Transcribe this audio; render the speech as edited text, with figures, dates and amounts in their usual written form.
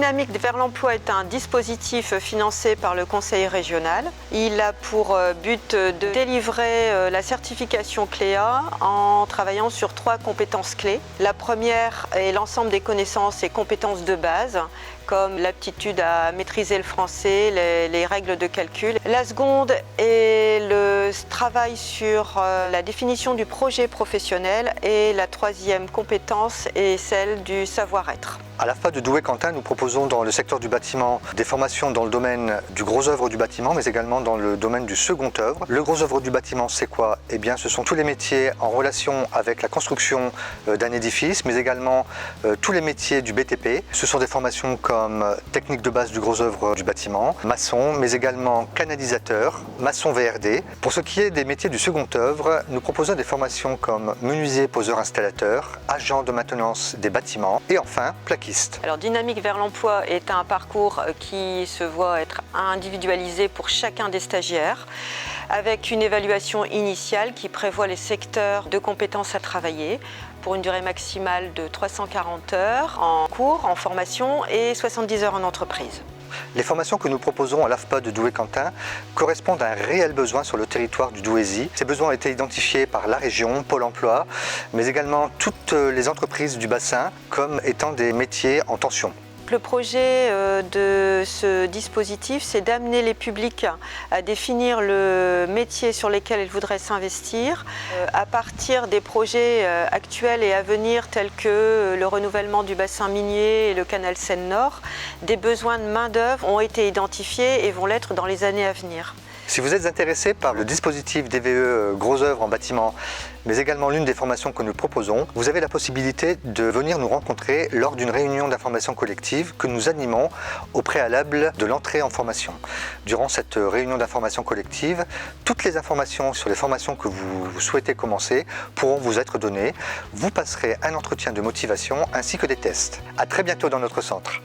Dynamique vers l'emploi est un dispositif financé par le Conseil régional. Il a pour but de délivrer la certification CLEA en travaillant sur 3 compétences clés. La première est l'ensemble des connaissances et compétences de base, comme l'aptitude à maîtriser le français, les règles de calcul. La seconde est le travail sur la définition du projet professionnel et la troisième compétence est celle du savoir-être. À l'AFPA de Douai-Quentin, nous proposons dans le secteur du bâtiment des formations dans le domaine du gros œuvre du bâtiment, mais également dans le domaine du second œuvre. Le gros œuvre du bâtiment, c'est quoi? Eh bien, ce sont tous les métiers en relation avec la construction d'un édifice, mais également tous les métiers du BTP. Ce sont des formations comme technique de base du gros œuvre du bâtiment, maçon, mais également canalisateur, maçon VRD. Pour ce qui est des métiers du second œuvre, nous proposons des formations comme menuisier, poseur, installateur, agent de maintenance des bâtiments et enfin plaquiste. Alors, Dynamique vers l'emploi est un parcours qui se voit être individualisé pour chacun des stagiaires, avec une évaluation initiale qui prévoit les secteurs de compétences à travailler pour une durée maximale de 340 heures en cours, en formation et 70 heures en entreprise. Les formations que nous proposons à l'AFPA de Douai-Quentin correspondent à un réel besoin sur le territoire du Douaisis. Ces besoins ont été identifiés par la région, Pôle emploi, mais également toutes les entreprises du bassin comme étant des métiers en tension. Le projet de ce dispositif, c'est d'amener les publics à définir le métier sur lequel ils voudraient s'investir à partir des projets actuels et à venir tels que le renouvellement du bassin minier et le canal Seine-Nord. Des besoins de main-d'œuvre ont été identifiés et vont l'être dans les années à venir. Si vous êtes intéressé par le dispositif DVE Gros œuvre en bâtiment, mais également l'une des formations que nous proposons, vous avez la possibilité de venir nous rencontrer lors d'une réunion d'information collective que nous animons au préalable de l'entrée en formation. Durant cette réunion d'information collective, toutes les informations sur les formations que vous souhaitez commencer pourront vous être données. Vous passerez un entretien de motivation ainsi que des tests. À très bientôt dans notre centre.